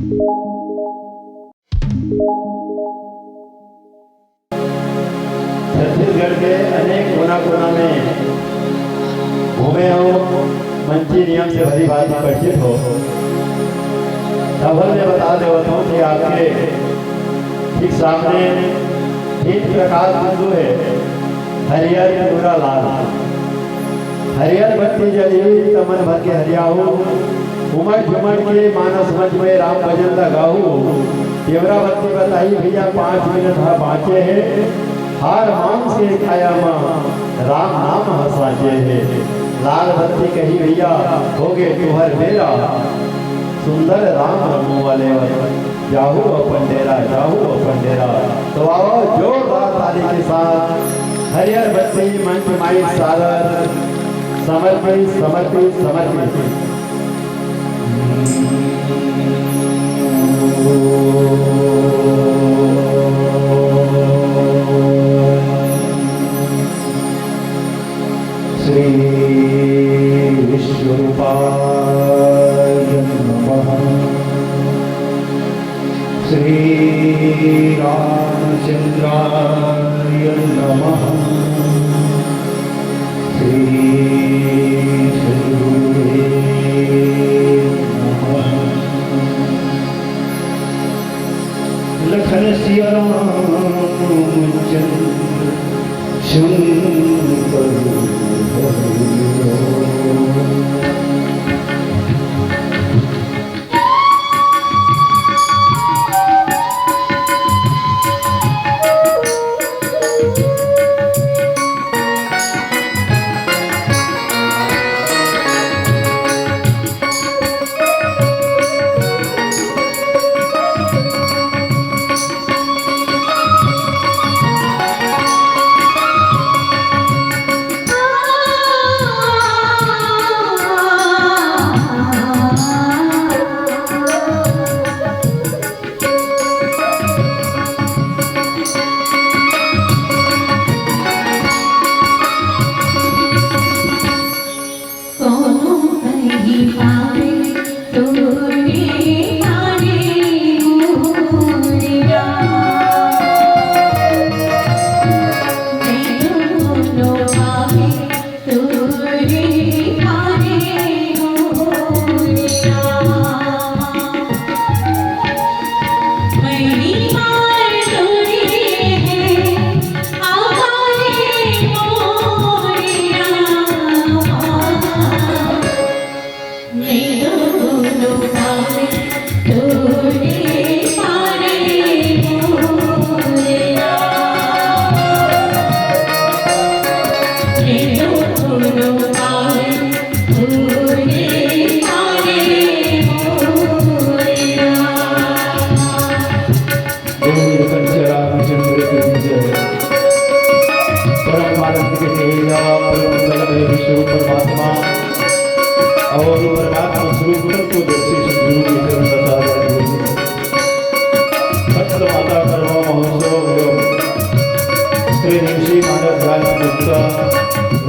छत्तीसगढ़ के अनेक कोना कोना में घूमे हो, मंची नियम से भली भांति परिचित हो। तब मैं बता देता हूँ कि आपके ठीक सामने 3 प्रकार बिंदु है, हरियर पूरा लाल। हरियर बत्ती जली तमन भर के हरियाहू, उमड़ झुमड़ के मानस मंच में राम भजन लगाऊ। देवरा बत्ती बताई भैया 5 मिनट बाँचे है, हार मांग से खाया माँ राम नाम हंसाचे है। लाल बत्ती कही भैया होगे तुहर मेरा, सुंदर राम रमू वाले जाहू अपन डेरा, जाहू अपन डेरा। तो आओ जोरदार ताली के साथ हरियर बत्ती मंच माई सागर समर्पित समर्पित समर्पित। श्री विश्वरूपाय नमः। श्री रामचंद्राय नमः। श्री नमः। लखन सिया रामचंद्र शंकर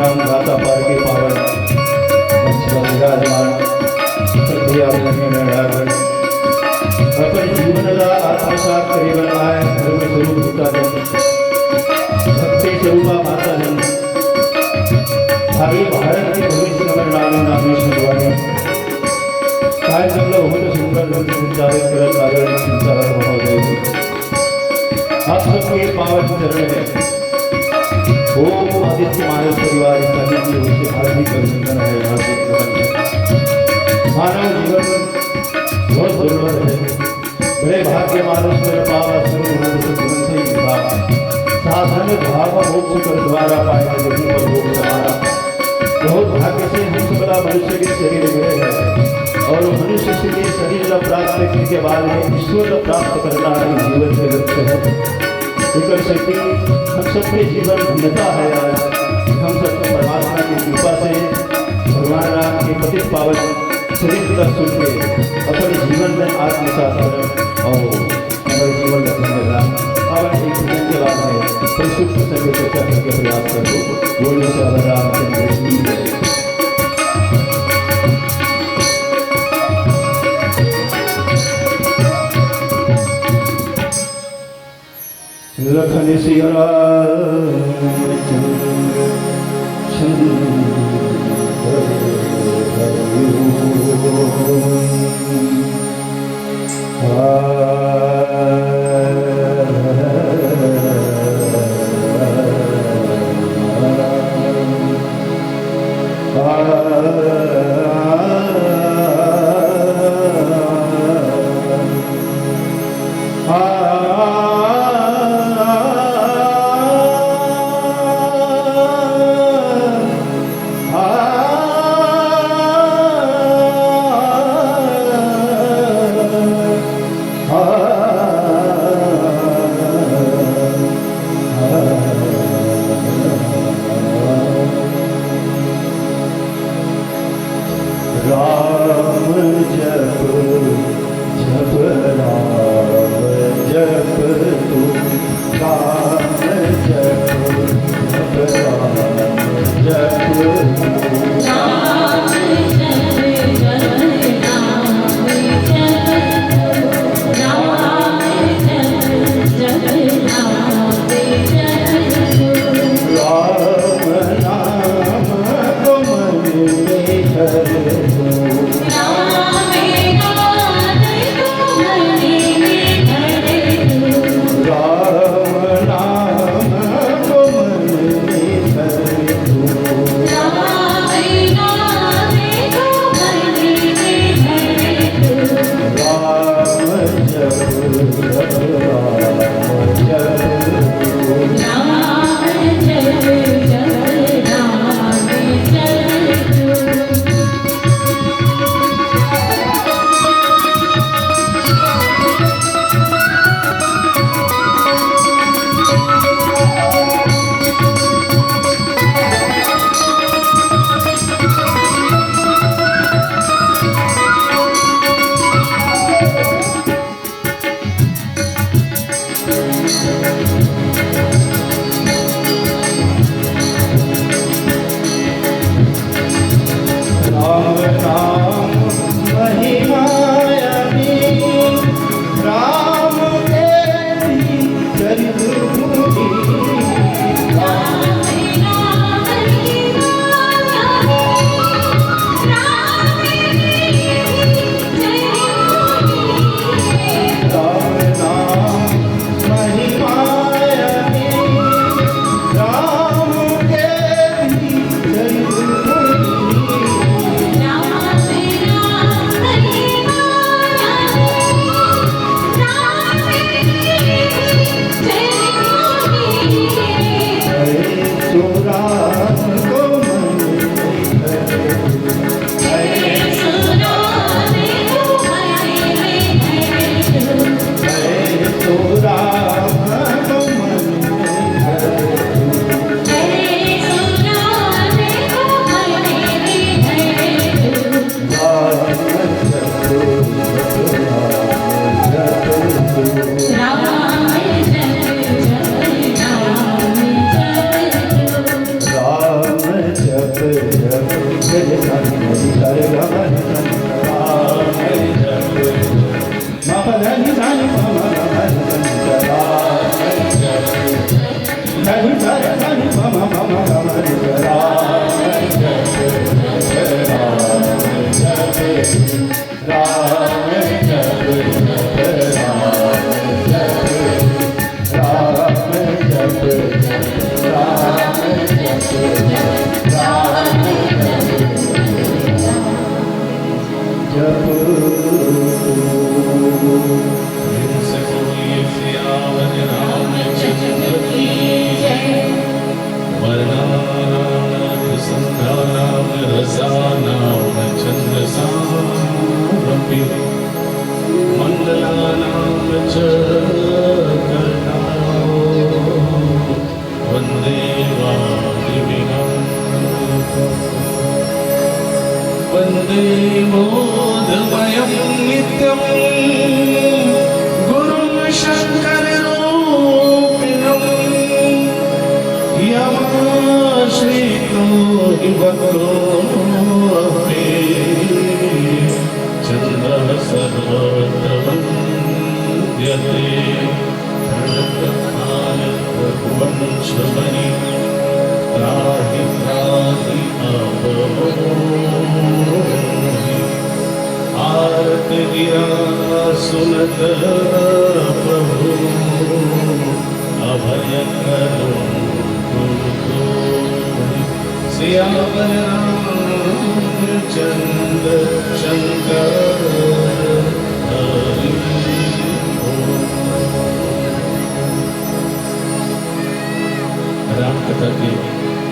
रामदाता पार के पावन अपन जीवन का आत्मसात करीबन आए धर्म स्वरूप पिता भक्ति स्वरूपा माता जन भावी भारत की भविष्य नगर नाम नामेश्वर काय जंगल हो तो सुंदर संचालित कर सागर संचार महोदय आप सबको ये पावन चरण है। ओम आदित्य मानव परिवार सभी की ओर से हार्दिक अभिनंदन है, हार्दिक नमन है। मानव जीवन बहुत दुर्लभ है, बड़े भाग्य मानव मेरे पावा शुरू होने से तुरंत ही मिला साधन भाव मोक्ष कर द्वारा पाएगा जमीन पर मोक्ष हमारा। बहुत भाग्य से हम सबला मनुष्य के शरीर मिले हैं और मनुष्य के शरीर का प्राप्त करने के बाद में ईश्वर का प्राप्त करना ही जीवन के लक्ष्य है। लेकर शक्ति हम सबके जीवन धन्यता है। आज हम सब परमात्मा की कृपा से भगवान राम के पतित पावन चरित्र का सुन के अपने जीवन में आत्मसात कर और हमारे जीवन रखने लगा। पावन एक दिन के बाद में परिशुद्ध प्रसंग चर्चा करके प्रयास कर दो। बोलो रामचंद्र की जय। लखन सिया रामचंद्र सर्वत्र वन्द्यते छबरी त्राहि त्राहि अब होई। आरत गिरा सुनत प्रभु अभय करो सियावर रामचंद्र शंकर हरि राम कथा के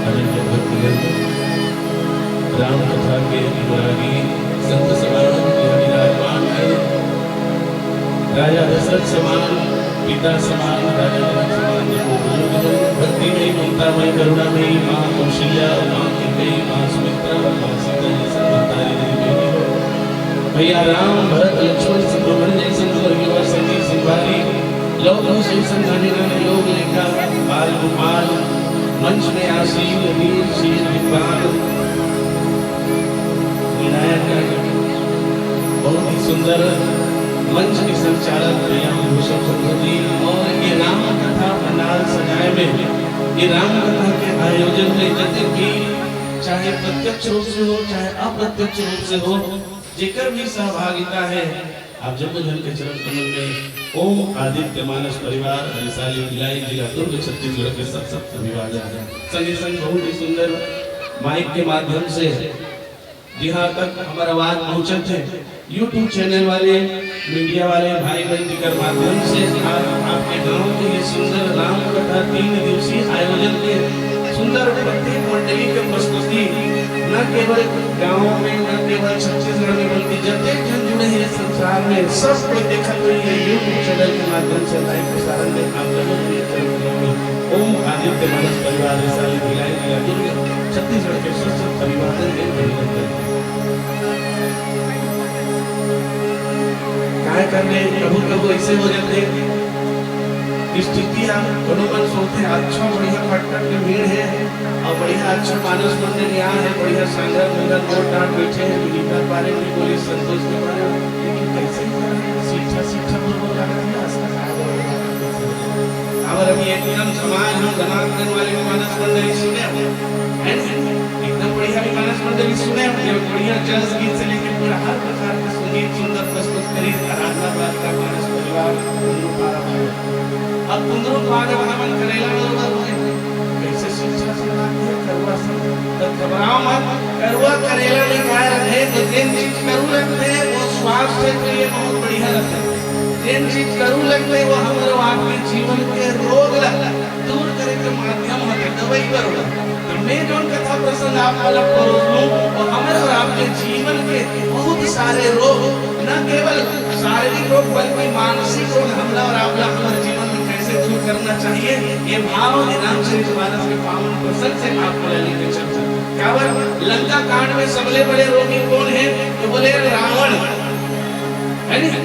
अनन्य भक्त ग्रंथ राम कथा के अनुरागी संत समागम विराजमान है। राजा दशरथ समान पिता समान राजा जनक समान भक्ति में ममता में करुणा में माँ कौशल्या माँ किन्नई माँ सुमित्रा माँ सीता जैसा तारी देवी हो। भैया राम भरत लक्ष्मण शत्रुघ्न जैसे युवा सती सिंहारी लोग जैसन गाने गाने योग लेखा बाल गोपाल मंच में आसीन वीर शील विद्वान विनायक बहुत ही सुंदर मंच के संचालक भैया भूषण चतुर्थी और ये राम कथा पंडाल सजाए में ये राम कथा के आयोजन में जैसे कि चाहे प्रत्यक्ष रूप से हो चाहे अप्रत्यक्ष रूप से हो जेकर भी सहभागिता है आप जम्मूधन के चरण कमल में ओम आदित्य मानस परिवार हरिशाली भिलाई जिला दुर्ग छत्तीसगढ़ के सब अभिवादन है। संगे संग बहुत ही सुंदर माइक के माध्यम से जहाँ तक हमारा आवाज पहुँचत है यूट्यूब चैनल वाले मीडिया वाले भाई बहन के माध्यम से आपके गांव के ये सुंदर राम कथा 3 दिवसीय आयोजन के सुंदर प्रत्येक मंडली के प्रस्तुति न केवल गांव में न केवल छत्तीसगढ़ में बल्कि जते जन जुड़े हैं संसार में सब कोई देखा तो ये यूट्यूब चैनल के माध्यम से लाइव प्रसारण में आप लोगों के ओम आदित्य मानस परिवार हरिशाली भिलाई जिला दुर्ग छत्तीसगढ़ के सब अभिवादन के अभिनंदन काय करने कभी कभी ऐसे हो जाते स्थितियां मन सोचते अच्छा बढ़िया खटखट के भीड़ है और बढ़िया अच्छा मानस मंदिर यहाँ है बढ़िया संग्रह मंदिर नोट डांट बैठे हैं विनीता बारे में बोली संतोष के बारे में लेकिन कैसे शिक्षा शिक्षा और अभी एकदम समाज हम धनार्दन वाले मानस मंदिर सुने एकदम बढ़िया भी मानस मंदिर सुने बढ़िया जस गीत से लेकर पूरा हर प्रकार का संगीत सुंदर प्रस्तुत करी आराधना का मानस परिवार अब कुंदरू पाग भवन करेला बरोबर होए कैसे शिक्षा सुनाती है करवा सब तब घबराओ मत करवा करेला में काय रहे तो जिन चीज करू लगते हैं वो स्वास्थ्य के लिए बहुत बढ़िया लगता है जिन चीज करू लगते हैं वो हमारे आपके जीवन के रोग दूर करे के माध्यम होते दवाई करो तो मैं जो कथा प्रसंग आपको परोसूं और हमारे और आपके जीवन के बहुत सारे रोग न केवल शारीरिक रोग बल्कि मानसिक रोग हमला और आपला हमारे जीवन दूर करना चाहिए ये भाव रामचरितमानस के पावन प्रसंग से आपको लेने की चर्चा क्या लंका कांड में सबले बड़े रोगी कौन है तो बोले रावण है नहीं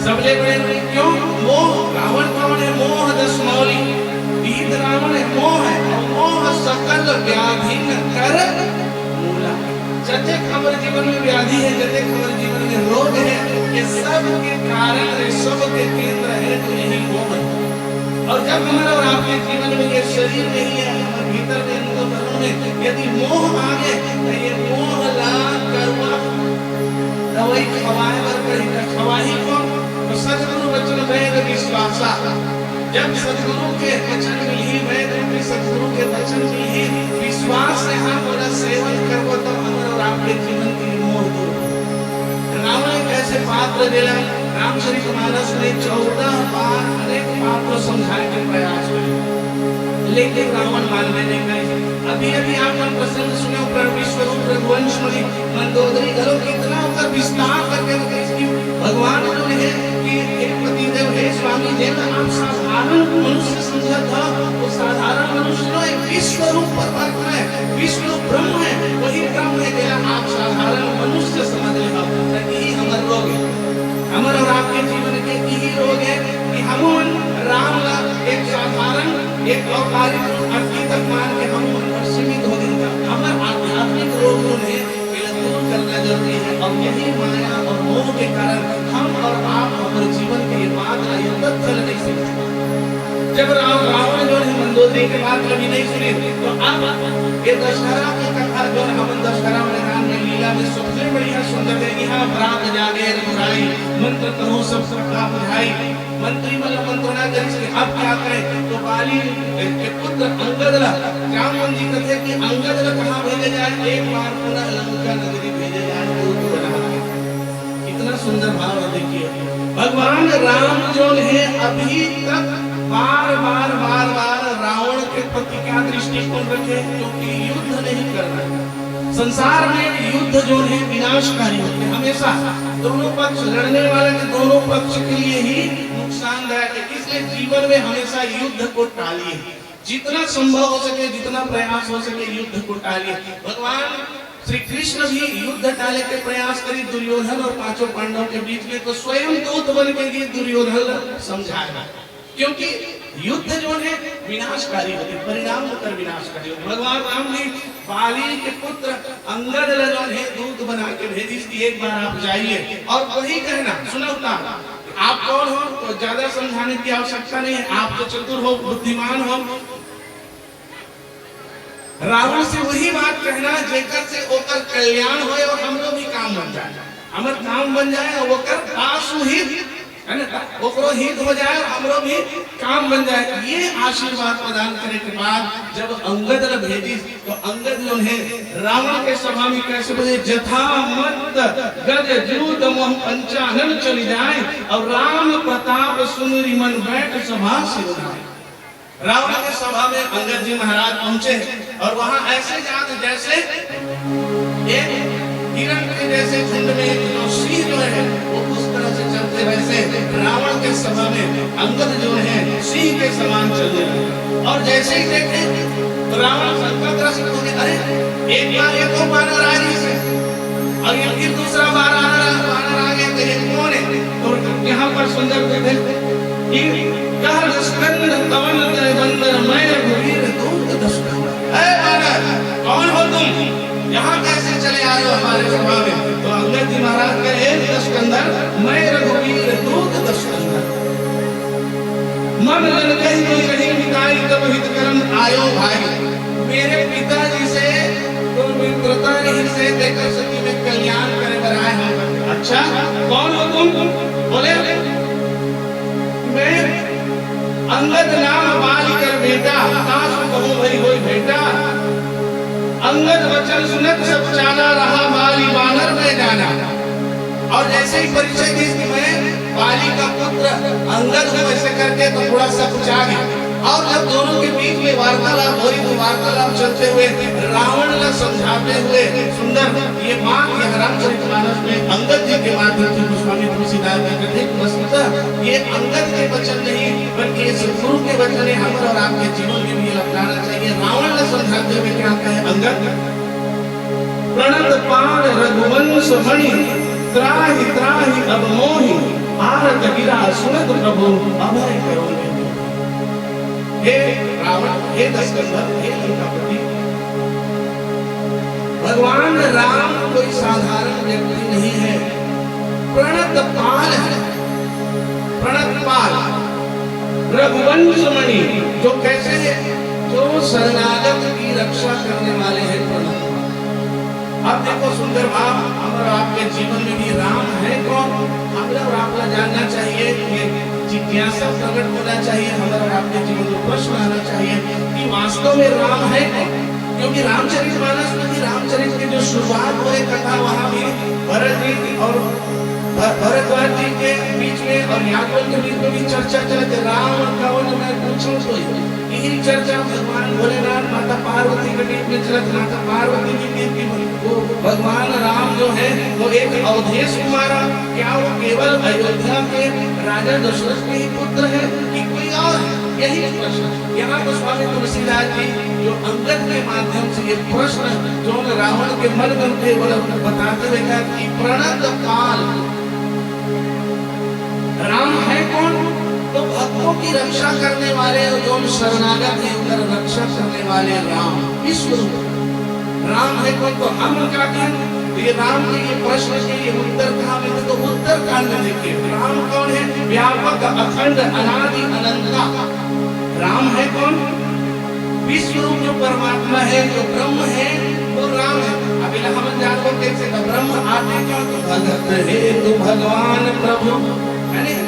सबले बड़े रोगी क्यों मोह रावण कौन है मोह दशमौली बीत रावण है मोह सकल व्याधि कर मूला जते हमारे जीवन में व्याधि है जते हमारे जीवन में रोग है ये सब के कारण सब के केंद्र है तो यही मोह और जब हमारा और आपके जीवन में ये शरीर नहीं है हमारे भीतर में अंतःकरण में यदि मोह आ गए तो ये मोह ला करवा दवाई खवाए बर करी खवाही कौन तो सद्गुरु वचन वेद विश्वासा जब सद्गुरु के वचन मिली वेद में सद्गुरु के वचन मिली विश्वास से हम और सेवन करबो तो हमारे और आपके जीवन की मोह दूर रावण कैसे पात्र दिला रामचरितमानस ने 14 बार अनेक पात्र समझाने के प्रयास किए लेकिन रावण मानने नहीं गए अभी आपने प्रसंग सुने ऊपर विश्वरूप रघुवंश में मंदोदरी घरों कितना ऊपर विस्तार करके इसकी भगवान ने है कि एक पतिदेव है स्वामी देव आप साधारण मनुष्य समझा था वो साधारण मनुष्य नो एक विश्वरूप परमात्मा है विश्वरूप ब्रह्म है वही ब्रह्म है तेरा आप साधारण मनुष्य समझ ले ताकि हमारे रोग है हमारे और आपके जीवन के यही रोग है कि हम राम ला एक साधारण एक औपचारिक अति तक मान के हम सीमित हो गए हमारे आध्यात्मिक रोगों ने दूर करना जरूरी है और यही माया और मोह के कारण हम और आप हमारे जीवन के बाद चल नहीं सकते जब रावण जो है मंदोदरी के बाद कभी नहीं सुनी। तो अब ये दशहरा की कथा जो हम दशहरा मैदान में लीला में सबसे बढ़िया सुंदर है। यहाँ बरात जागे रघुराई, मंत्र करो सब सबका बुझाई, मंत्री मतलब मंत्रणा करी। अब क्या करें? तो बाली के पुत्र अंगद राम जी कहते कि अंगद कहाँ भेजे जाए? एक बार पुनः लंका नगरी भेजे जाए। कितना सुंदर भाव है, देखिए भगवान राम जो है अभी तक बार बार रावण के प्रति क्या दृष्टिकोण रखे? क्योंकि युद्ध नहीं करना है। संसार में युद्ध जो है विनाशकारी होते हैं। हमेशा दोनों पक्ष लड़ने वाले के दोनों पक्ष के लिए ही नुकसानदायक है। इसलिए जीवन में हमेशा युद्ध को टालिए, जितना संभव हो सके, जितना प्रयास हो सके युद्ध को टालिए। भगवान श्री कृष्ण भी युद्ध टाले के प्रयास करी दुर्योधन और पांचों पांडवों के बीच में, तो स्वयं दूत बन के दुर्योधन समझाएगा। क्योंकि युद्ध जो है विनाशकारी होते, परिणाम होकर विनाशकारी होते। भगवान राम ने बाली के पुत्र अंगद जो है दूत बना के भेजी कि एक बार आप जाइए और वही कहना, सुनो आप कौन हो? तो ज्यादा समझाने की आवश्यकता नहीं है, आप तो चतुर हो, बुद्धिमान हो। रावण से वही बात कहना जेकर से ओकर कल्याण होए और हम लोग भी काम बन जाए, हमर काम बन जाए और ओकर आशु हित है ना, ओकरो हित हो जाए और हमरो भी काम बन जाए। ये आशीर्वाद प्रदान करे के बाद जब अंगद ने भेजी, तो अंगद जो है रावण के सभा में कैसे बोले? जथा मत गज जूद मोह पंचानन चली जाए और राम प्रताप सुनरी मन बैठ सभा सिरनाए। रावण के सभा में अंगद जी महाराज पहुंचे और वहां ऐसे जात जैसे एक हिरण के जैसे झुंड में जो सिंह जो है वो उस तरह से चलते, वैसे रावण के सभा में अंगद जो है सिंह के समान चलने लगे। और जैसे ही देखे तो रावण संकटग्रस्त हो गया। अरे एक बार ये तो वानर आ रही से और ये फिर दूसरा बार वानर आ गया, तो ये कौन है? तो यहाँ पर सुंदर देखे कौन हो तुम? यहाँ कैसे चले आए हो हमारे सभा में? तो अंगद जी महाराज कहे दशकंदर, मैं रघुवीर दूत दशकंदर, मन जन कही कोई कहीं मिताई तब हित करम आयो भाई। मेरे पिताजी से तो मित्रता नहीं से देकर सती में कल्याण करे बनाए हम। अच्छा कौन हो तुम? बोले मैं अंगद नाम बाली कर बेटा, काश कहूँ भई होई बेटा। अंगद वचन सुनत सब जाना, रहा बाली वानर में जाना। और जैसे ही परिचय दी कि मैं बाली का पुत्र अंगद हूँ, ऐसे करके तो थोड़ा सा कुछ आ गया। और जब दोनों के बीच में वार्तालाप हो रही, तो वार्तालाप चलते हुए रावण ने समझाते हुए सुंदर ये बात ये रामचरितमानस में अंगद जी के माध्यम से गोस्वामी तुलसीदास जी कहते हैं वस्तुतः ये अंगद के वचन नहीं बल्कि ये सद्गुरु के वचन है, हम और आपके जीवन में भी अपनाना चाहिए। रावण ने समझाते हुए क्या कहे? अंगद प्रणत पार रघुवंश मणि, त्राहि त्राहि अब मोहि, आरत गिरा सुनत प्रभु अभय करो। हे रावण, हे दशकंधर, हे लंकापति, भगवान राम कोई साधारण व्यक्ति नहीं है, प्रणत पाल है। प्रणत पाल रघुवंश मणि, जो कैसे है? जो शरणागत की रक्षा करने वाले हैं प्रणत पाल। अब देखो सुंदर भाव, हम और आपके जीवन में भी राम है कौन? हम और आपको जानना चाहिए, जिज्ञासा प्रकट होना चाहिए, हमारे आपके जीवन में प्रश्न आना चाहिए कि वास्तव में राम है कौन? क्योंकि रामचरितमानस में भी रामचरित की जो शुरुआत हुई कथा, वहां भी भरत जी और भरद्वाज जी के बीच में और यादव के बीच में भी चर्चा चलती। राम कौन मैं पूछूं तो यही चर्चा भगवान भोलेनाथ माता पार्वती के बीच में चलत। माता पार्वती के बीच में वो भगवान राम जो है वो एक अवधेश कुमार, क्या वो केवल अयोध्या के राजा दशरथ के ही पुत्र है कि कोई और है? यही प्रश्न यहाँ गोस्वामी तुलसीदास जी जो अंगद के माध्यम से ये प्रश्न जो रावण के मन में थे बताते हुए कहा कि प्रणत पाल राम है कौन? तो भक्तों की रक्षा करने वाले जो शरणागत है उनका रक्षा करने वाले राम विश्व राम है कौन? तो हम क्या कहें? ये राम के ये प्रश्न के ये उत्तर कहाँ मिलते? तो उत्तर कांड में देखिए राम कौन है? व्यापक अखंड अनादि अनंता। राम है कौन? विश्व रूप जो परमात्मा है, जो ब्रह्म है, वो राम है। अब इलाहाबाद जानवर कैसे तो ब्रह्म आते क्यों तो भगत है तो भगवान प्रभु है नहीं?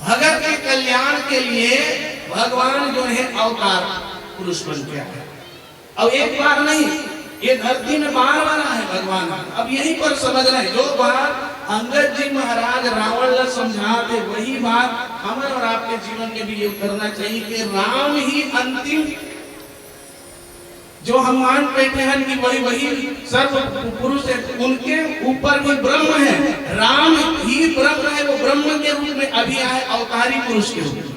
भगत के कल्याण के लिए भगवान जो है अवतार पुरुष बन के आए। अब एक बार नहीं, ये धरती में बार बार आए भगवान। अब यहीं पर समझना है, जो बात अंगद जी महाराज रावण ने समझाते वही बात हमारे और आपके जीवन में भी ये करना चाहिए कि राम ही अंतिम जो हम मान बैठे हैं कि वही सर्व पुरुष है, उनके ऊपर भी ब्रह्म है। राम ही ब्रह्म है, वो ब्रह्म के रूप में अभी आए अवतारी पुरुष के रूप में।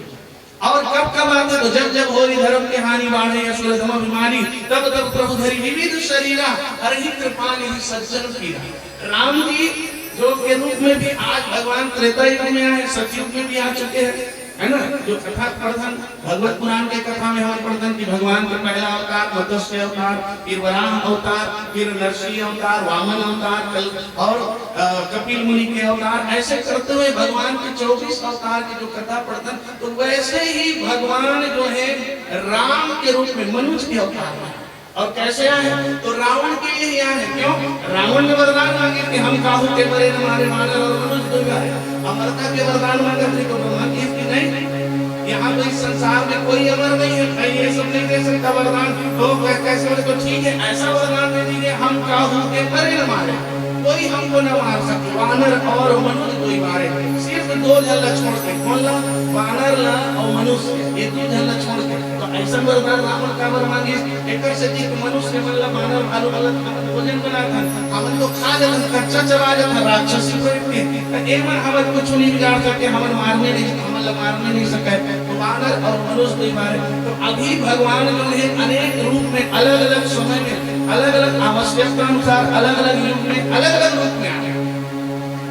और कब आते तो जब हो धर्म के हानि बाढ़े असुरधम अभिमानी तब प्रभु धरी विविध शरीरा हरि कृपानि सज्जन पीरा। राम जी जो के रूप में भी आज भगवान त्रेता युग में आए, सतयुग में भी आ चुके हैं, है ना? जो कथा पढ़न भगवत पुराण के कथा में हम पढ़ते कि भगवान का पहला अवतार मत्स्य अवतार, फिर वराह अवतार, फिर नरसिंह अवतार, वामन अवतार और कपिल मुनि के अवतार, ऐसे करते हुए भगवान के 24 अवतार की जो कथा पढ़ते तो वैसे ही भगवान जो है राम के रूप में मनुष्य के अवतार में। और कैसे आए तो रावण के लिए ही आए। क्यों? रावण ने वरदान मांगे कि हम काहू के मरे हमारे मानव और मनुष्य दुर्गा है, अमरता के वरदान मांगा तो भगवान की नहीं। यहाँ तो इस संसार में कोई अमर नहीं है, कहीं ये सब नहीं दे सकता वरदान। तो कैसे बोले तो ठीक है, ऐसा वरदान दे दीजिए हम काहू के मरे न मारे, कोई हमको न मार सके, वानर और मनुष्य कोई मारे। सिर्फ 2 झल्ला छोड़ के, कौन ला? वानर ला और मनुष्य, ये 2 झल्ला छोड़ के। तो ऐसा वरदान रावण का वर मांगे एकर से ठीक मनुष्य मतलब वानर भालू वाला भोजन बना था, हमन तो खा लेन कच्चा चबा जाता राक्षसी प्रवृत्ति। तो एमन हमन कुछ नहीं बिगाड़ सके, हमन मारने नहीं सके, तो वानर और मनुष्य नहीं मारे। तो अभी भगवान जो है अनेक रूप में अलग अलग समय में अलग अलग आवश्यकता अनुसार अलग अलग युग में अलग अलग रूप में आए,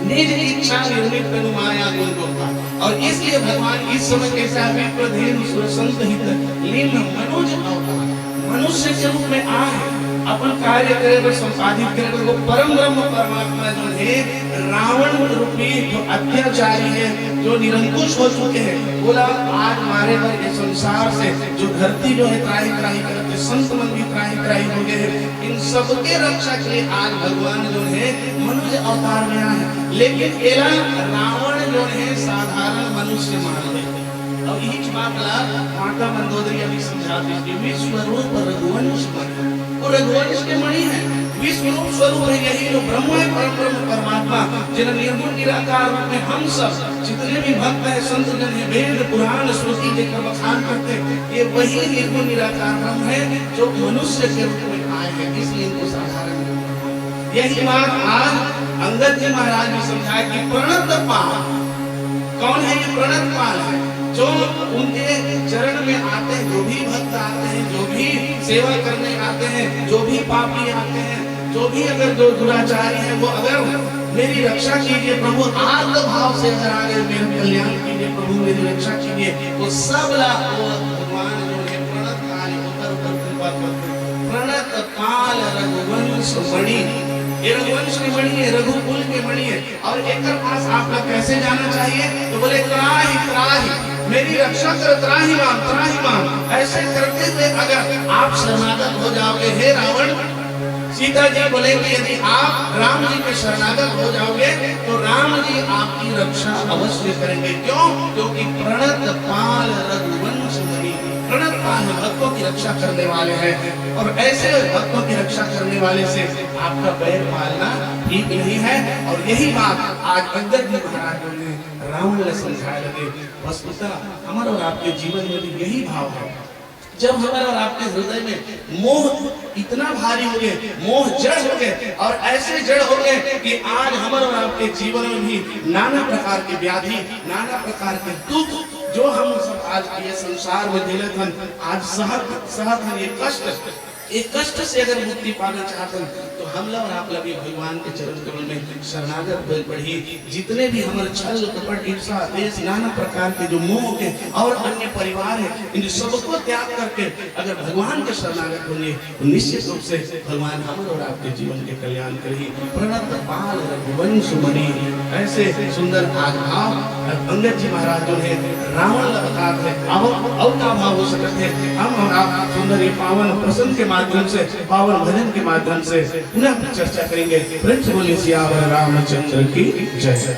निज इच्छा निर्मित माया गुण गोपा। और इसलिए भगवान इस समय कैसा है प्रधेनु सुरसंत हित लीन मनुज अवतार मनुष्य के रूप में आए, अपन कार्य करे संपादित करे। वो परम ब्रह्म परमात्मा जो है रावण रूपी जो अत्याचारी है, जो निरंकुश हो चुके हैं, बोला आज मारे पर इस संसार से जो धरती जो है त्राही करते, संत मन भी त्राही हो गए हैं, इन सबके रक्षा के लिए आज भगवान जो है मनुष्य अवतार में आए। लेकिन एला रावण जो है साधारण मनुष्य मान ले। और यही बात माता मंदोदरी अभी समझाती है, विश्व रूप रघुवंश मणि, वो रघुवंश के मणि है, विश्व रूप स्वरूप है, यही जो ब्रह्म है, परम ब्रह्म परमात्मा जिन निर्गुण निराकार रूप में हम सब जितने भी भक्त है, संत जन है, वेद पुराण श्रुति लेकर बखान करते हैं, ये वही निर्गुण निराकार ब्रह्म है जो मनुष्य के रूप में आए हैं, इसलिए इनको साधारण। यही बात आज अंगद जी महाराज ने समझाया कि प्रणत पाल कौन है? ये प्रणत पाल है जो उनके चरण में आते हैं, जो भी भक्त आते हैं, जो भी सेवा करने आते हैं, जो भी पापी आते हैं, जो भी अगर जो दुराचारी है, वो अगर मेरी रक्षा कीजिए प्रभु, आर्द्र भाव से अगर आगे मेरा कल्याण कीजिए प्रभु, मेरी रक्षा कीजिए, तो सब भगवान जो है प्रणत काल उतर कृपा करते। प्रणत काल रघुवंश मणि, ये रघुवंश की मणि है, रघुकुल की मणि है। और एक पास आपका कैसे जाना चाहिए तो बोले त्राही मेरी रक्षा कर, त्राही मान। ऐसे करते हुए अगर आप शरणागत हो जाओगे, हे रावण, सीता जी बोलेंगे यदि आप राम जी के शरणागत हो जाओगे तो राम जी आपकी रक्षा अवश्य करेंगे। क्यों? क्योंकि प्रणत पाल रघुवंश मणि, प्रणत पाल भक्तों की रक्षा करने वाले हैं, और ऐसे भक्तों की रक्षा करने वाले से आपका बैर पालना ठीक नहीं है। और यही बात आज अंगद जी महाराज ने रावण ने समझाया लगे। वस्तुतः हमारे और आपके जीवन में भी यही भाव है, जब हमारे और आपके हृदय में मोह इतना भारी हो गए, मोह जड़ हो गए, और ऐसे जड़ हो गए कि आज हमारे और आपके जीवन में भी नाना प्रकार के व्याधि, नाना प्रकार के दुख जो हम सब आज ये संसार में झेलत हन, आज सहत ये कष्ट एक कष्ट से अगर मुक्ति पाना चाहते हैं तो हम लोग आप लगे भगवान के चरण कमल में शरणागत बढ़ी। जितने भी हमारे छल कपट ईर्षा देश नाना प्रकार के जो मोह के और अन्य परिवार है, इन सबको त्याग करके अगर भगवान के शरणागत होंगे तो निश्चित रूप से भगवान हमारे और आपके जीवन के कल्याण करेगी। प्रणत पाल रघुवंश मणि, ऐसे सुंदर आभाव अंगद जी महाराज जो है रावण अवतार है, और का भाव हो सकते हैं। हम और आप सुंदर ये पावन प्रसंग के माध्यम से, पावन भजन के माध्यम से पुनः चर्चा करेंगे। प्रेम से बोलिए सियावर रामचंद्र की जय।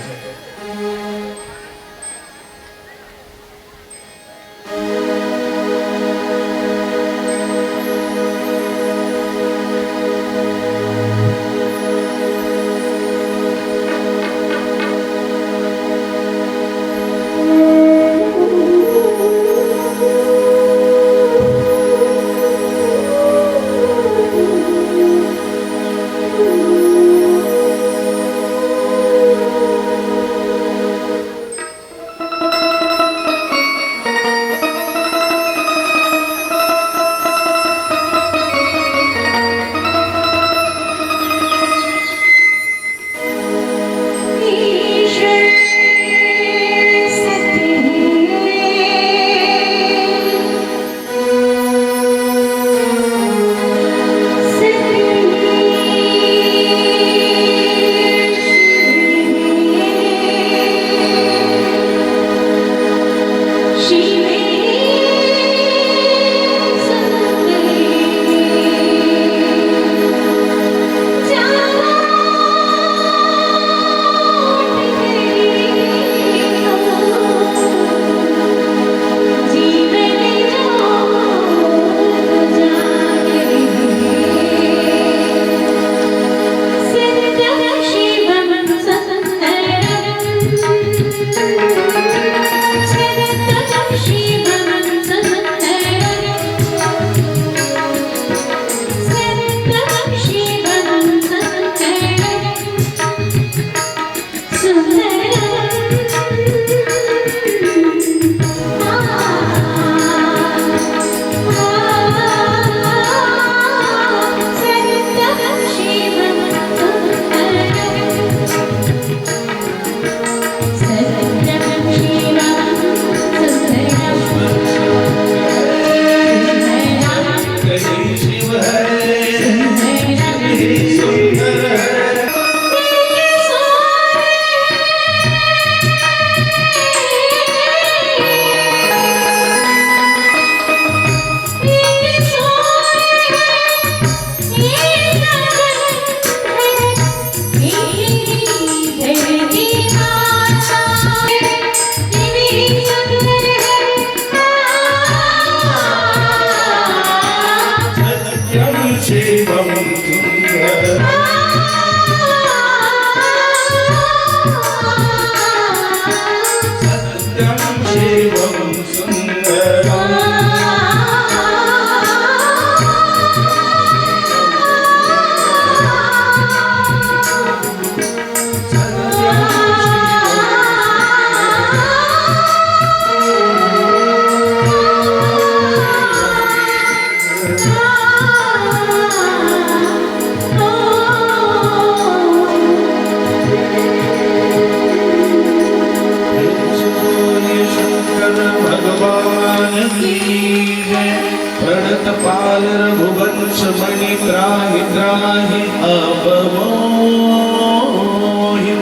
पाल रघुवंश मणि त्राहि त्राहि अब मोहि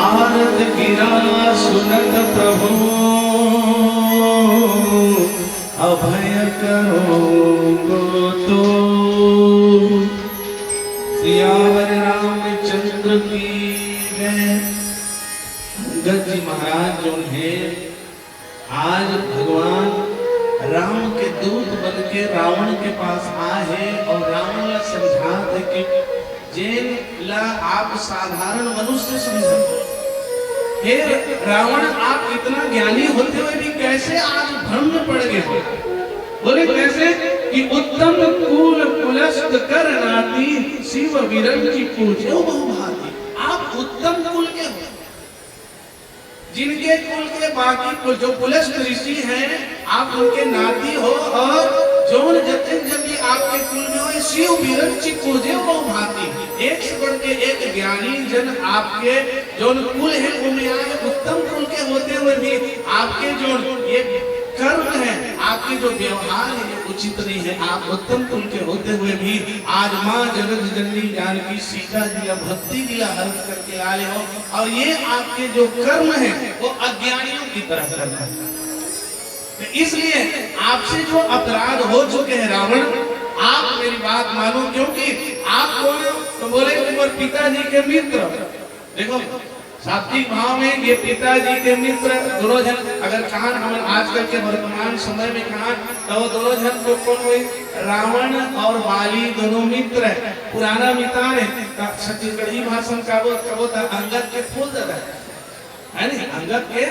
आरत गिरा सुनत प्रभु अभय करो तो सियावर रामचंद्र की जय। अंगद जी महाराज जो है आज भगवान राम के दूत बन के रावण के पास आए और रावण ला समझा दे कि जेन ला आप साधारण मनुष्य समझो, हे रावण आप इतना ज्ञानी होते हुए भी कैसे आज भ्रम में पड़ गए? बोले कैसे कि उत्तम कुल कुलस्त कर नाती शिव विरल की पूजे बहुभाती। आप उत्तम कुल के हो, जिनके कुल के बाकी जो पुलस्त ऋषि हैं आप उनके नाती हो, और जोन जतिन जब भी आपके कुल में हो शिव विरंची पूजे वो भांति एक से बढ़ के एक ज्ञानी जन आपके जो कुल है वो में आए उत्तम कुल के होते हुए भी आपके जो ये कर्म है आपके जो व्यवहार है ये उचित नहीं है। आप उत्तम कुल के होते हुए भी आज माँ जगत जननी जानकी सीता जी भक्ति दिला हरण करके आए हो और ये आपके जो कर्म है वो अज्ञानियों की तरह करना है। इसलिए आपसे जो अपराध हो चुके हैं रावण, आप मेरी बात मानो, क्योंकि आप कौन हो? तो बोले तुम्हारे पिताजी के मित्र। देखो सात्विक भाव में ये पिताजी के मित्र दोनों जन अगर कहा हम आजकल के वर्तमान समय में कहा तो दोनों जन को कौन हुई? रावण और बाली दोनों मित्र है। पुराना मितान है छत्तीसगढ़ी भाषा का वो था अंगद के फूल दादा है नहीं, अंगद के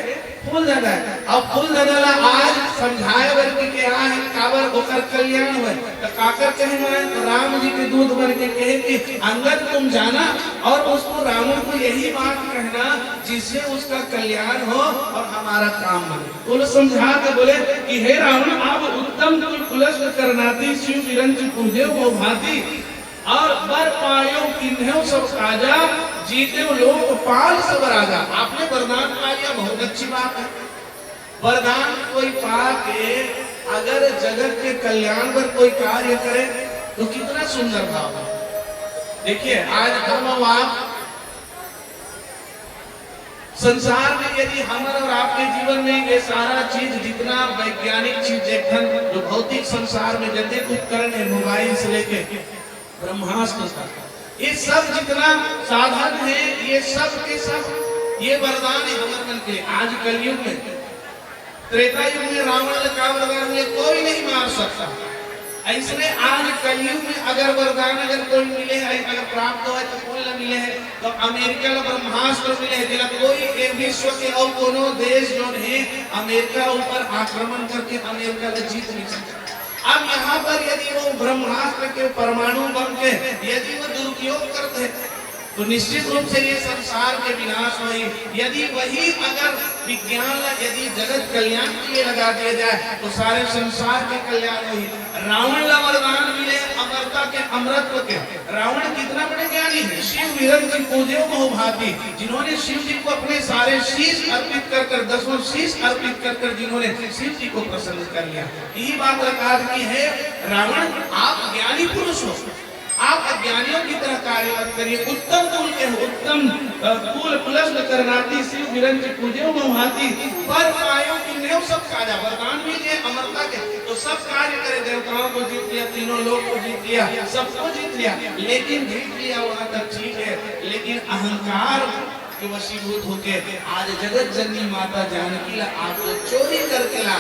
फूल दादा है। अब फूल दादा आज समझाए वर्ग के यहाँ है काबर होकर कल्याण हुए तो काकर कहे मैं तो राम जी के दूध बन के कहे कि अंगद तुम जाना और उसको रावण को यही बात कहना जिससे उसका कल्याण हो और हमारा काम बने। तो समझा के बोले कि हे रावण आप उत्तम कुलस्थ करनाती शिव विरंच पूजे वो भांति और बर पायो किन्हें सब राजा जीते लोग पाल सब राजा। आपने वरदान पा लिया, बहुत अच्छी बात है। वरदान कोई पा के अगर जगत के कल्याण पर कोई कार्य करे तो कितना सुंदर भाव है। देखिए आज हम आप संसार में यदि हमारे और आपके जीवन में ये सारा चीज जितना वैज्ञानिक चीज देखन जो भौतिक संसार में जितने उपकरण है मोबाइल से लेके ब्रह्मास्त्र तक ये सब जितना साधन है ये सब के सब ये वरदान है हमारे मन के। आज कलयुग में त्रेता युग में रावण का वरदान में कोई नहीं मार सकता। ऐसे आज कलयुग में अगर वरदान अगर कोई मिले है अगर प्राप्त हो तो कोई न मिले है तो अमेरिका का ब्रह्मास्त्र मिले है जिला कोई विश्व के और कोनो देश जो है अमेरिका ऊपर आक्रमण करके अमेरिका को जीत नहीं सकता। अब यहाँ पर यदि वो ब्रह्मास्त्र के परमाणु बम के यदि वो दुरुपयोग करते हैं तो निश्चित रूप से ये संसार के विनाश हुई। यदि वही अगर विज्ञान यदि जगत कल्याण के लिए लगा दिया जाए तो सारे संसार के कल्याण हुई। रावण का वरदान मिले अमरता के अमृतत्व के। रावण कितना बड़े ज्ञानी है, शिव विरंची पूजे वो भांति जिन्होंने शिव जी को अपने सारे शीश अर्पित कर 10 शीश अर्पित कर जिन्होंने शिव जी को प्रसन्न कर लिया। यही बात रकाज की है रावण आप ज्ञानी पुरुष हो, आप अज्ञानियों की तरह कार्य मत करिए। उत्तम कुल के उत्तम कुल कुलस्थ करनाती शिव विरंची पूजे वो भांति पर पायो कि नेव सब काजा वरदान भी दिए अमरता के तो सब कार्य करे। देवताओं को जीत लिया, तीनों लोग को जीत लिया, सबको जीत लिया, लेकिन जीत लिया वहां तक ठीक है, लेकिन अहंकार के वशीभूत होके आज जगत जननी माता जानकी ला आपको चोरी करके ला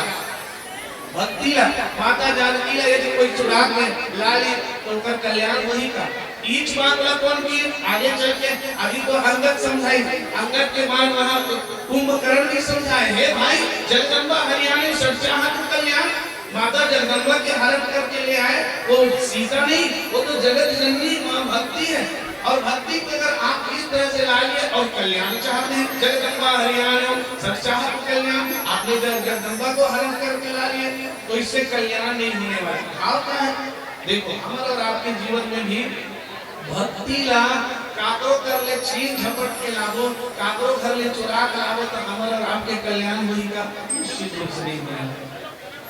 भक्ति ला माता जानकी ला यदि कोई चुरा के ला ली तो उनका कल्याण वही का। ईच बात ला कौन की आगे चल के अभी तो अंगद समझाई, अंगद के बाद वहां कुंभकर्ण भी समझाए हे भाई जगदम्बा हरियाणी सच्चाहत कल्याण माता जगदम्बा के हरण करके ले आए वो सीता नहीं वो तो जगत जननी मां भक्ति है। और भक्ति को अगर आप इस तरह से लाइए और कल्याण चाहते हैं जगदम्बा हरियाणा सच्चाहत कल्याण आपने जगदम्बा को हरण करके ला लिए तो इससे कल्याण नहीं होने वाला। भाव क्या है देखो हमारे और आपके जीवन में भी भक्ति ला काकरो कर ले छीन झपट के लाभो काकरो कर ले चुरा के लाभो तो हमारे और आपके कल्याण हुई का निश्चित रूप से नहीं होगा।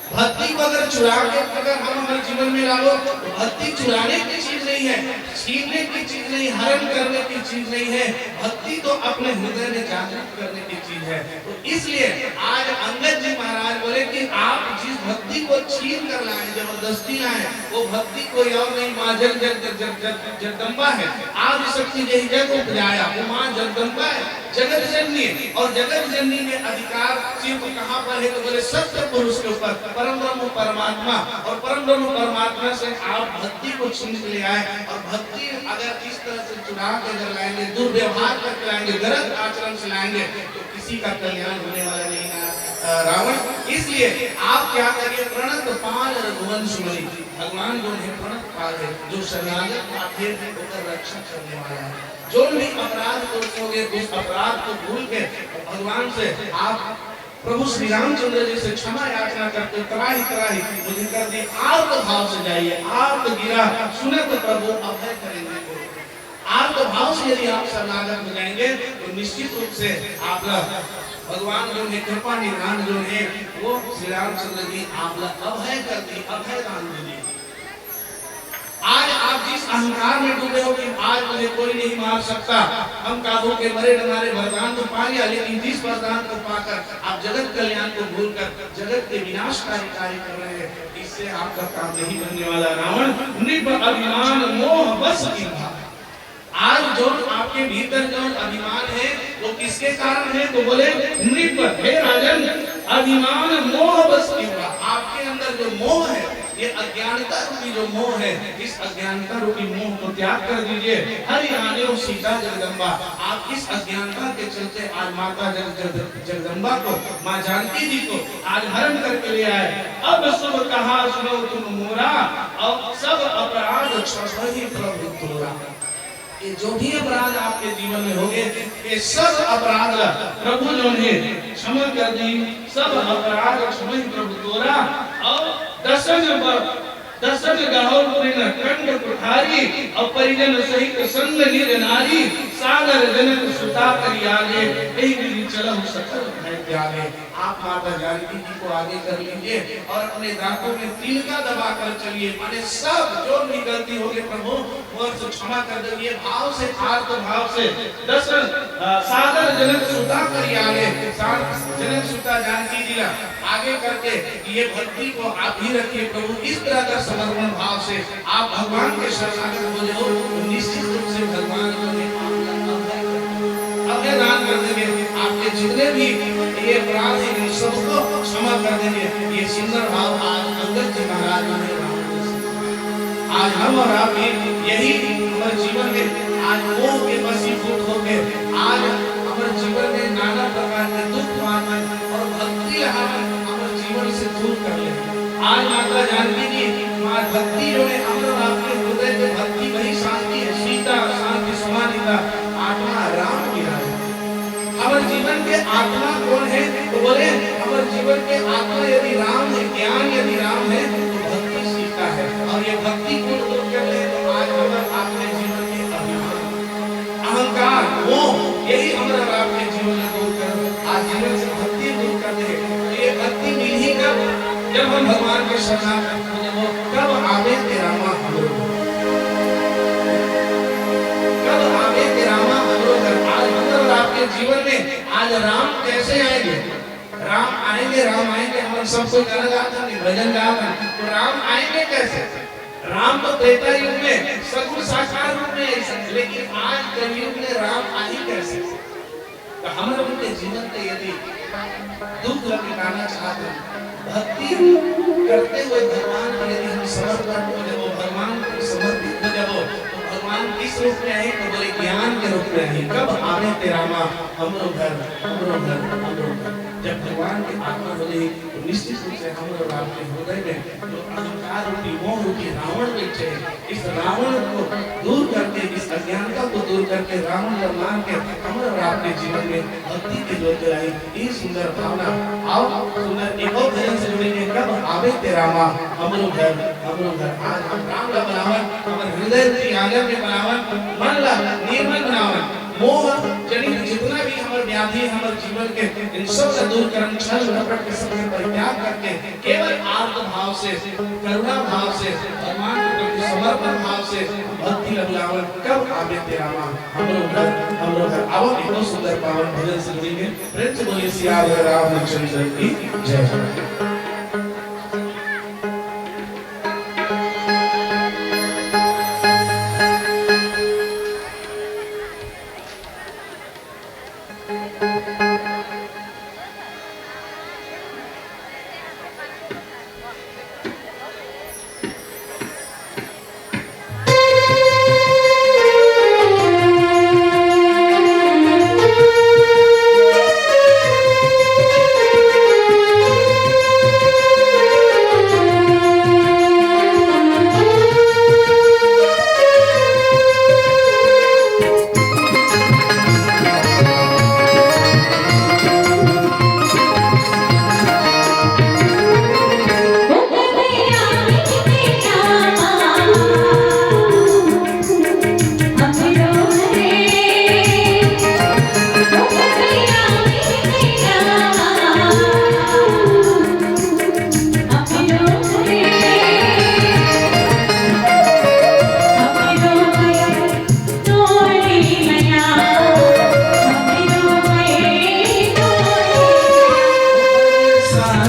भक्ति को अगर चुरा के अगर हम हमारे जीवन में लाओ तो भक्ति चुराने की चीज नहीं है, छीनने की चीज नहीं, हरण करने की चीज नहीं है। भक्ति तो अपने हृदय में जागृत करने की चीज है। तो इसलिए आज अंगद जी महाराज बोले कि आप जिस भक्ति को छीन कर लाए जबरदस्ती लाए वो भक्ति कोई और नहीं माँ जगदम्बा है। आज शक्ति यही जग उपजाया वो माँ जगदम्बा है जगत जननी और जगत जननी में अधिकार सिर्फ कहाँ पर है तो बोले सत्य पुरुष के ऊपर परम ब्रह्म परमात्मा और परम ब्रह्म परमात्मा से आप भक्ति को छीन ले आए और भक्ति अगर इस तरह से चुरा के अगर लाएंगे दुर्व्यवहार करके लाएंगे गलत आचरण से लाएंगे तो किसी का कल्याण होने वाला नहीं है रावण। इसलिए आप क्या करिए प्रणत पाल रघुवंश मणि भगवान जो है प्रणत पाल है जो शरणागत पापी होकर रक्षा करने वाला है। जो भी अपराध करोगे उस अपराध को भूल के भगवान से आप प्रभु श्री रामचंद्र जी से क्षमा याचना करते त्राही त्राही मुझे कर दी आर्त भाव से जाइए। आर्त गिरा सुने तो प्रभु अभय करेंगे। आर्त भाव से यदि आप शरणागत हो जाएंगे तो निश्चित रूप से आपका भगवान जो है कृपा निधान जो है वो श्री रामचंद्र जी आपका अभय कर दी, अभय दान दे दी। आज आप जिस अहंकार में डूबे हो कि आज मुझे कोई नहीं मार सकता, हम काबू के मरे हमारे वरदान को पा लिया, लेकिन जिस वरदान को पाकर आप जगत कल्याण को भूलकर जगत के विनाशकारी कार्य कर रहे हैं, इससे आपका काम नहीं बनने वाला। रावण नृप अभिमान मोह बस की भाव। आज जो आपके भीतर जो अभिमान है वो किसके कारण है? तो बोले नृप, हे राजन, अभिमान मोह बस की भाव। आपके अंदर जो मोह है, ये अज्ञानता रूपी जो मोह है, इस अज्ञानता रूपी मोह को त्याग कर दीजिए। हरि आने सीता जगदम्बा, आप इस अज्ञानता के चलते आज माता जगदम्बा को, माँ जानकी जी को आज हरण करके ले आए। अब शुभ कहा सुनो तुम मोरा, अब सब अपराध क्षमहि प्रभु तोरा। ये जो भी अपराध आपके जीवन में होंगे, ये सब अपराध प्रभु जो ने क्षमा कर दी। सब अपराध क्षमा प्रभु तोरा। और दसन गहो पुरिन कंड कुठारी, और परिजन सहित संग निर नारी, सागर जनक सुता करी आगे, यही विधि चलहु सकल भय त्यागे। आप माता जानकी जी को आगे कर लीजिए और अपने दांतों में तिनका दबा कर चलिए। माने सब जो भी गलती होगी प्रभु वो तो क्षमा कर दीजिए। भाव से, आर्त भाव से दसन सागर जनक सुता करी आगे, जनक सुता जानकी जी आगे करके ये भक्ति को आप ही रखिए प्रभु। इस तरह का समर्पण भाव से आप भगवान के शरणागत हो जाओ, निश्चित रूप से भगवान को अभय दान कर देंगे। आपके जितने भी ये अपराध हैं सबको क्षमा कर देंगे। ये सुंदर भाव आज अंगद जी महाराज ने आज हम और आप यही हमारे जीवन में आज मोह के वशीभूत होकर आज हमारे जीवन में नाना प्रकार के दुख मान और भक्ति हमारे जीवन से दूर कर ले। आज माता जानकी जी मां भक्ति जो है हम और आपके हृदय में भक्ति वही शांति है। सीता शांति समानिता आत्मा राम की राज। हमारे जीवन के आत्मा कौन है? तो बोले हमारे जीवन के आत्मा यदि राम है, ज्ञान यदि राम है, तो भक्ति सीता है। और ये भक्ति को दूर कर ले तो आज हमारे आपके जीवन के अभिमान, अहंकार, मोह, यही हमारे आपके जीवन में दूर कर आज जीवन से भक्ति दूर कर दे। तो ये भक्ति मिली कब? जब हम भगवान के शरणागत हो, कब आवे तेरा मां हमरो, कब आवे तेरा मां हमरो घर। आज मतलब आपके जीवन में आज राम कैसे आएंगे? राम आएंगे, राम आएंगे, हम सबको गाना गाता नहीं, भजन गाता, तो राम आएंगे कैसे? राम तो त्रेता युग में सगुण साकार रूप में है, लेकिन आज कलयुग में राम आ ही कैसे? तो हमारे उनके जीवन में यदि दुख मिटाना चाहते हैं, भक्ति करते हुए भगवान को यदि हम समर्पण हो जाओ, भगवान को समर्पित हो जाओ, तो भगवान किस रूप में आए? तो बोले ज्ञान के रूप में आए। कब आवे तेरा मां हमरो घर, हमरो घर, हमरो घर। जब भगवान की आत्मा बोले तो निश्चित रूप से हम और आपके हृदय में जो अहंकार रूपी मोह रूपी रावण बैठे, इस रावण को दूर करके, इस अज्ञानता को दूर करके, रावण को मार के हम और आपके जीवन में भक्ति की ज्योत जलाई। ये सुंदर भावना आओ सुंदर एक और भजन से जुड़ेंगे। कब आवे तेरा मां हमरो घर, हमरो घर। आज हम राम का बनावन, हमारे हृदय की आंगन में बनावन, मन ला निर्मल बनावन, मोह जनित जितना भी हमारे व्याधि हमारे जीवन के इन सब से दूर कर, छल कपट के सब परित्याग करके केवल आत्म भाव से, करुणा भाव से, भगवान के प्रति समर्पण भाव से भक्ति लगावन। कब आवे तेरा मां हमरो घर, हमरो घर। आओ एक सुंदर पावन भजन से जुड़ेंगे। प्रेम से बोलिए सियावर रामचंद्र की जय।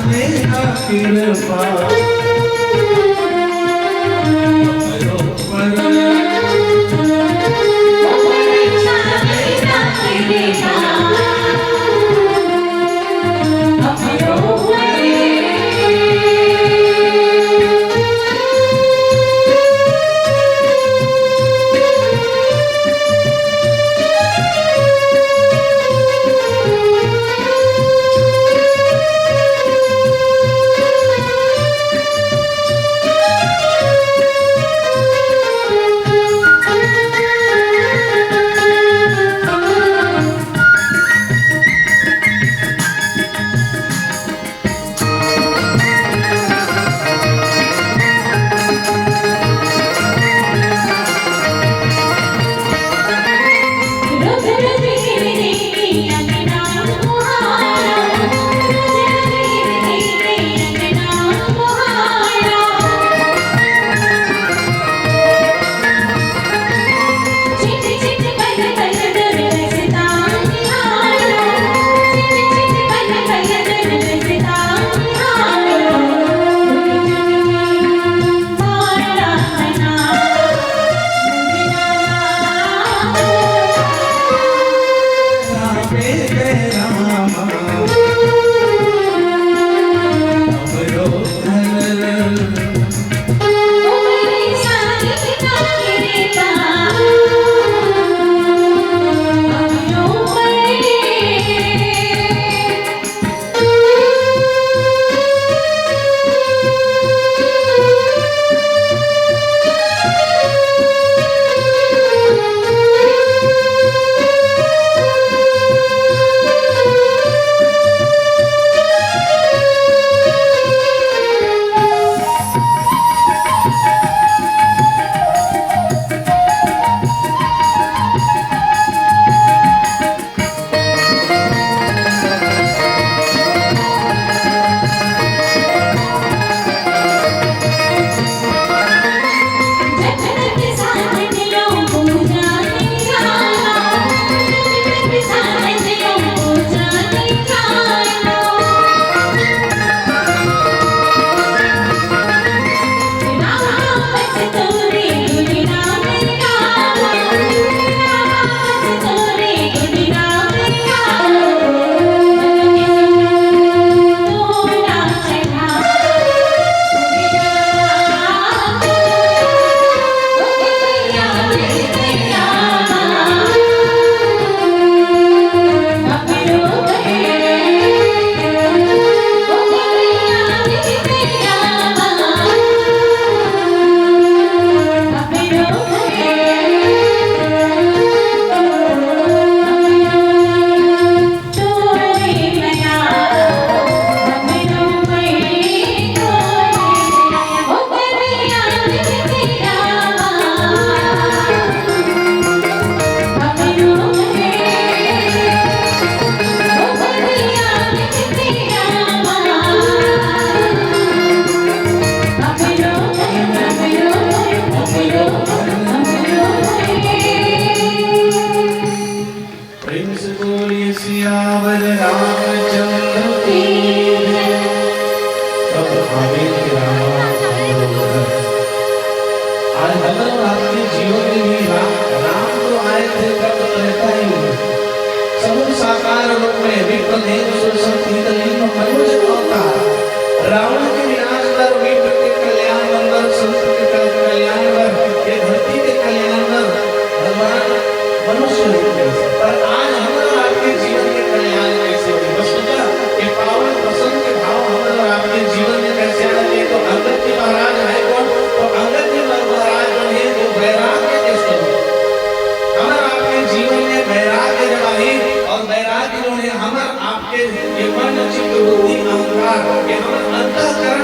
देना कृपा हमरो पर हमर आपके ये मन चित्त बुद्धि अहंकार के हमर अंतःकरण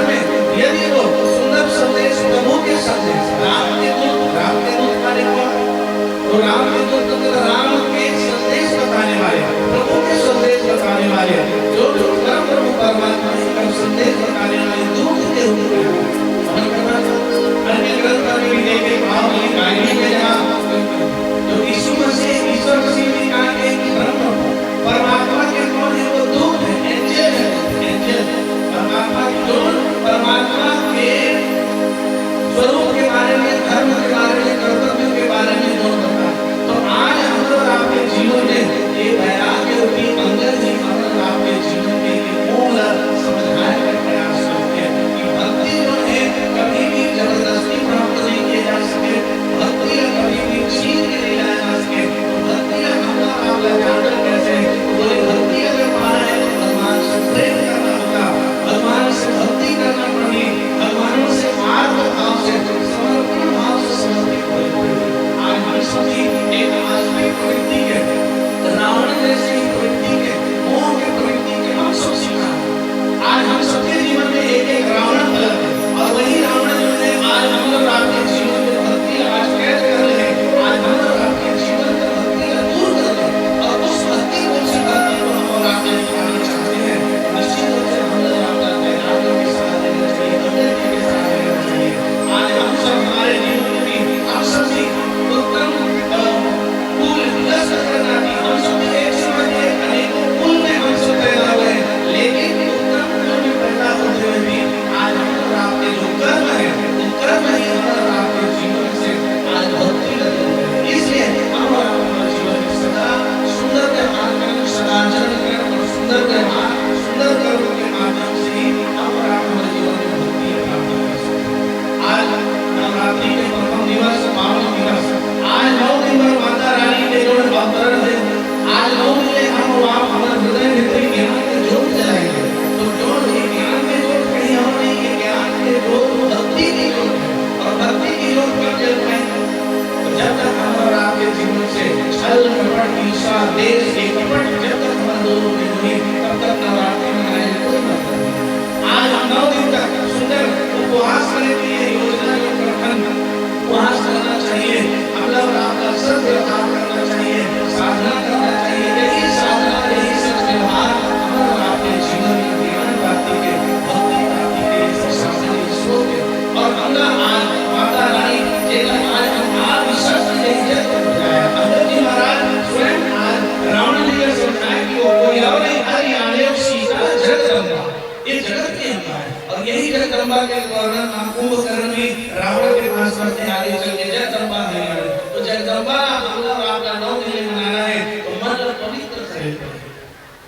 ये जगत की अम्बा है। और यही जगदम्बा के वर्णन हम कुंभकर्ण भी रावण के पास करते आगे चल के जगदम्बा है। तो जगदम्बा मतलब आपका 9 दिन मनाना है तो मन पवित्र करें।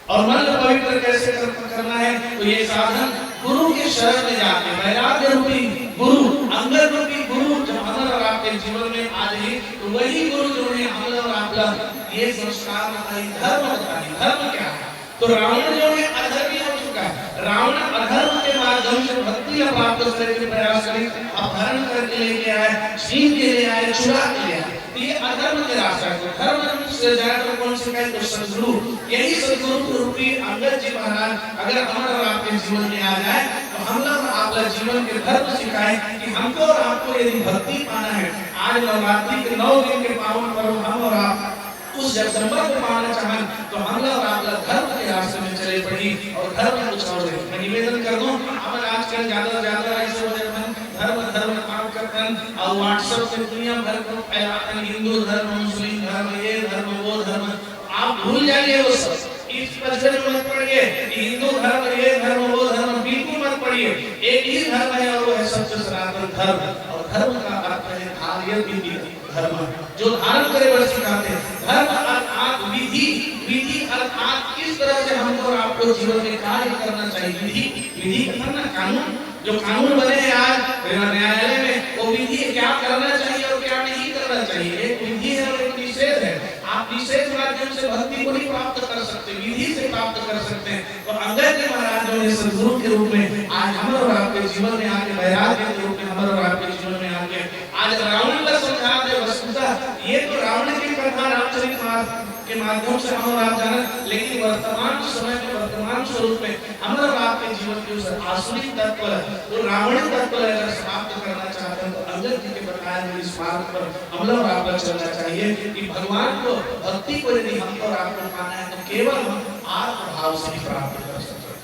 और मन पवित्र कैसे करना है? तो ये साधन गुरु के शरण में जाके वैराग्य रूपी गुरु, अंगद रूपी गुरु जब हम और आपके जीवन में आ जाए तो वही गुरु जो है हम और आपका ये संस्कार बताई, धर्म बताई। धर्म क्या है? तो रावण जो है अधर्मी हो चुका है। रावण अधर्म के माध्यम से भक्ति प्राप्त करने के प्रयास करे, अपहरण करके लेके आए, छीन के ले आए, चुरा के ले आए। ये अधर्म के रास्ता है। धर्म से जाकर कौन से कहे तो सद्गुरु, यही सद्गुरु रूपी अंगद जी महाराज अगर हमारे और आपके जीवन में आ जाए तो हम लोग आपका जीवन के धर्म सिखाए कि हमको और आपको यदि भक्ति पाना है, आज नवरात्रि के 9 दिन के पावन पर्व हम और आप उस जगदम्बा को पाना चाहें तो हम लोग आपका धर्म के रास्ते में चले पड़ी और धर्म कुछ और है। मैं निवेदन कर दूं, हम आजकल ज्यादा ऐसे हो जाते हैं धर्म काम करते हैं और व्हाट्सएप से दुनिया भर को फैलाते हैं, हिंदू धर्म, मुस्लिम धर्म, ये धर्म, वो धर्म। आप भूल जाइए वो सब, इस प्रश्न में मत पड़िए कि हिंदू धर्म, ये धर्म, वो धर्म, बिल्कुल मत पड़िए। एक ही धर्म है और वो है सत्य सनातन धर्म। और धर्म का अर्थ है आर्य विधि धर्म, जो धारण करे वह सिखाते हैं। धर्म अर्थात विधि, विधि अर्थात किस तरह से हमको और आपको जीवन में कार्य करना चाहिए। विधि करना कानून, जो कानून बने हैं आज न्यायालय में, वो विधि क्या करना चाहिए और क्या नहीं करना चाहिए। एक विधि है और एक निषेध है। आप निषेध माध्यम से भक्ति को नहीं प्राप्त कर सकते, विधि से प्राप्त कर सकते हैं। तो अंगद जी महाराज जो है सद्गुरु के रूप में आज हमारे और आपके जीवन में आके, वैराग्य के रूप में हमारे और आपके जीवन में आके आज रावण का संहार है। वस्तुतः ये तो रावण की कथा रामचरितमानस के माध्यम से हम और आप जाने, लेकिन वर्तमान समय में, वर्तमान स्वरूप में हम और आपके जीवन के उस आसुरी तत्व, वो रावण तत्व अगर समाप्त करना चाहते हैं तो अंगद जी के बताए हुए इस मार्ग पर हम लोग आपको चलना चाहिए कि भगवान को, भक्ति को यदि हमको और आपको पाना है तो केवल हम आत्म भाव से ही प्राप्त कर सकते हैं।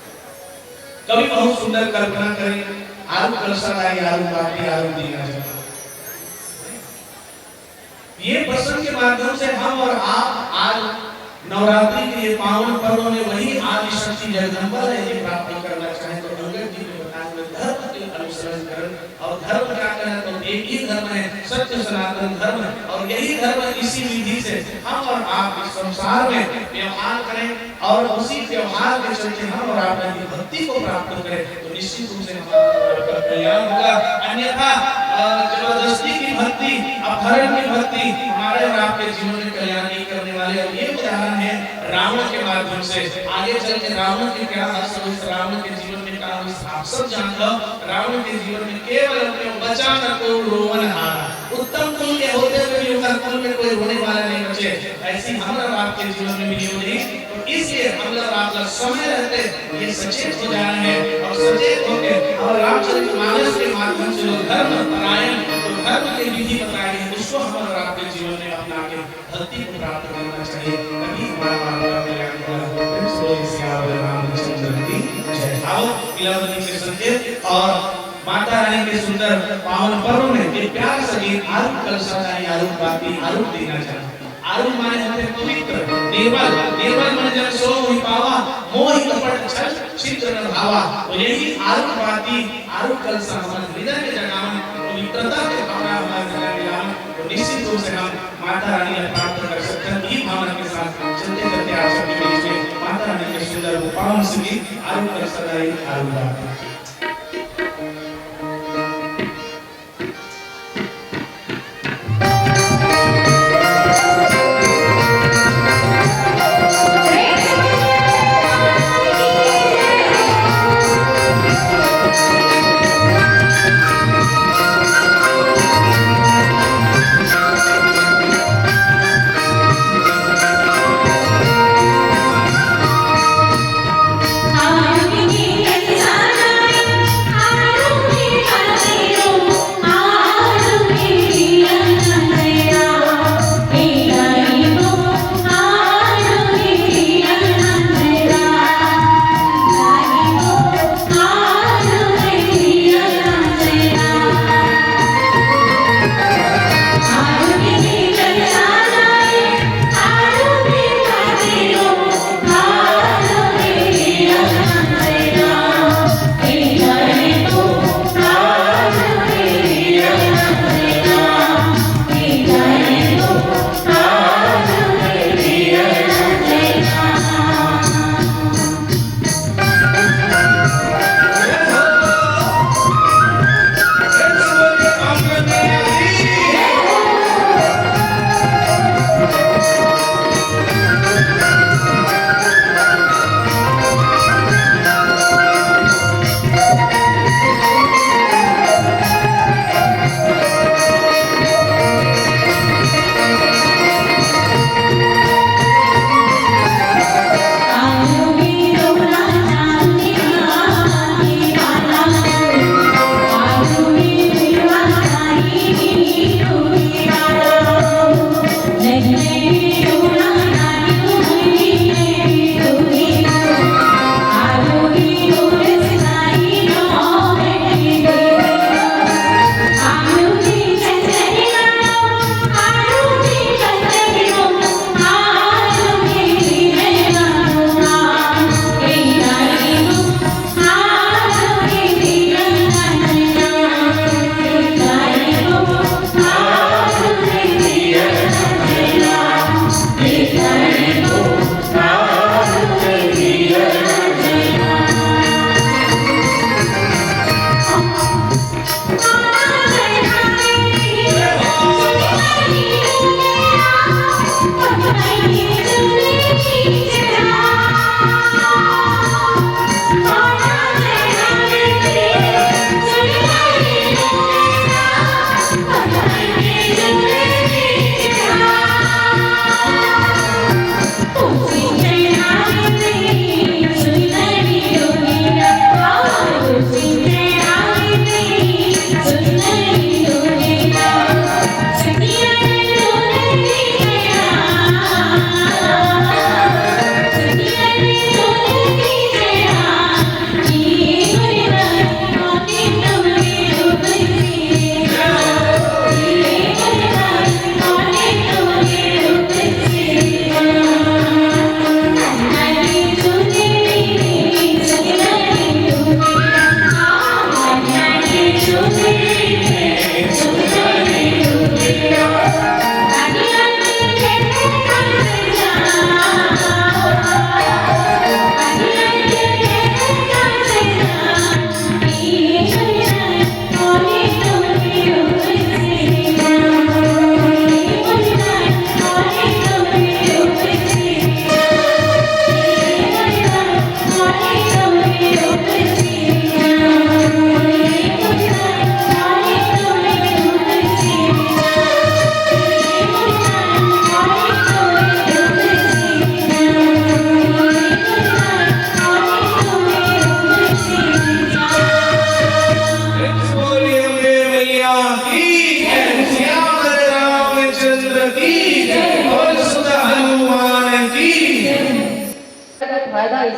कभी बहुत सुंदर कल्पना करें, आलू कलसा लाई, आलू बाटी, आलू दीना जाए। ये प्रसंग के माध्यम से हम और आप आज नवरात्रि के ये पावन पर्व में वही आदि शक्ति जगदम्बा यदि प्राप्त करना चाहे तो अंगद जी ने बताया धर्म के अनुसरण करें। और धर्म क्या कहना, तो एक ही धर्म है, सत्य सनातन धर्म। और यही धर्म, इसी विधि से हम और आप इस संसार में व्यवहार करें और उसी व्यवहार के चलते हम और आप यदि भक्ति को प्राप्त करें तो निश्चित रूप से हमारा कल्याण होगा। अन्यथा जबरदस्ती की भक्ति, अपहरण की भक्ति हमारे और आपके जीवन में कल्याण नहीं करने वाले। और ये उदाहरण है रावण के माध्यम से। आगे चल के रावण के क्या असर, रावण के जीवन में क्या आप सब जान लो। रावण के जीवन में केवल अपने बचा न को रोवन हारा, उत्तम कुल के होते हुए भी उनका कुल में कोई रोने वाला नहीं बचे। ऐसी हम और आपके जीवन में भी नहीं होगी। तो इसलिए हम लोग आपका समय रहते ये सचेत हो जाना है और सचेत होकर और रामचरितमानस के माध्यम से लोग धर्म परायण, तो धर्म के विधि बताए गए उसको हम और आपके जीवन में अपना के भक्ति को प्राप्त करना चाहिए। तभी हमारा कल्याण होगा। आओ लीलावती के संकेत और माता रानी के सुंदर पावन पर्व में एक प्यार सा गीत आरूप कलसा लाई, आरूप बाती, आरूप देना चाहते। आरूप माने होते पवित्र, निर्मल, निर्मल मन जन सो हुई पावा, मोहि कपट छल छिद्र न भावा। तो यही आरूप बाती, आरूप कलसा हमारे हृदय में जगावन, पवित्रता के भावना हमारे हृदय में जगावन। तो निश्चित रूप से हम माता रानी को प्राप्त कर सकते हैं। इस भावना के साथ चलते चलते आप सबके बीच में माता रानी के सुंदर पावन संगीत आरूप कलसा लाई, आरूप बाती। आरूप की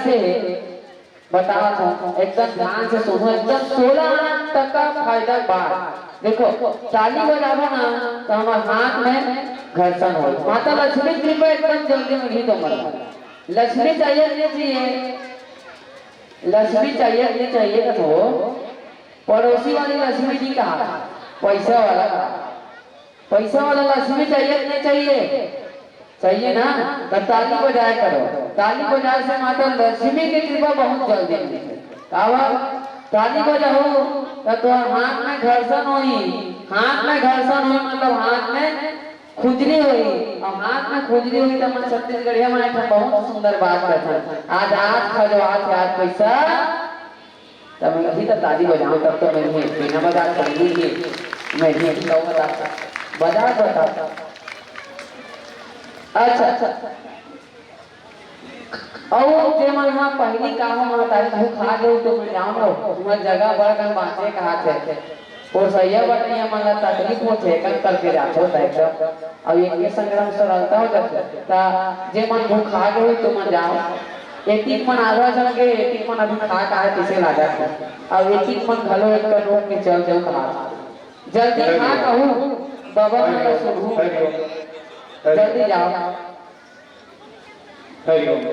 कैसे बताओ था, एकदम ध्यान से सुनो, एकदम 16 आना तक का फायदा बात। देखो ताली बजाबो ना तो हमारे हाथ में घर्षण हो, माता लक्ष्मी कृपा एकदम जल्दी मिली तो मतलब लक्ष्मी चाहिए नहीं चाहिए, लक्ष्मी चाहिए नहीं चाहिए तो पड़ोसी वाली लक्ष्मी जी कहा, पैसा वाला कहा, पैसा वाला लक्ष्मी चाहिए नहीं चाहिए, चाहिए ना, तो ताली बजाया करो, ताली बजाए से माता लक्ष्मी की कृपा बहुत जल्दी मिलती। ताली बजाओ तो हाथ में घर्षण हुई, हाथ में घर्षण हुई मतलब हाथ में खुजली हुई, और हाथ में खुजली हुई तो मैं छत्तीसगढ़िया में एक बहुत सुंदर बात कहता, आज खजवात आज पैसा, तब मैं अभी तो ताली बजाऊं तब तो मैं बिना बजा सकती ही मैं ही तो बजा बता। अच्छा और जे मन वहां पहली काम में तारी भूख खा गई तो मैं जाऊं लो वहां जगह बड़ कर बांचे कहा थे और सैया बटनिया मन तकलीफ होते कन करके जाते होता एकदम, अब एक संग्राम सरलता हो जाता ता जे मन भूख खा गई तो मैं जाऊं, एक मन आधा चल के एक मन अभी खा का है किसे ला जाता, अब एक मन घलो एक कर रोक के चल जाओ खा जल्दी खा कहूं बाबा मैं सुनूं जल्दी जाओ। हरि ओम।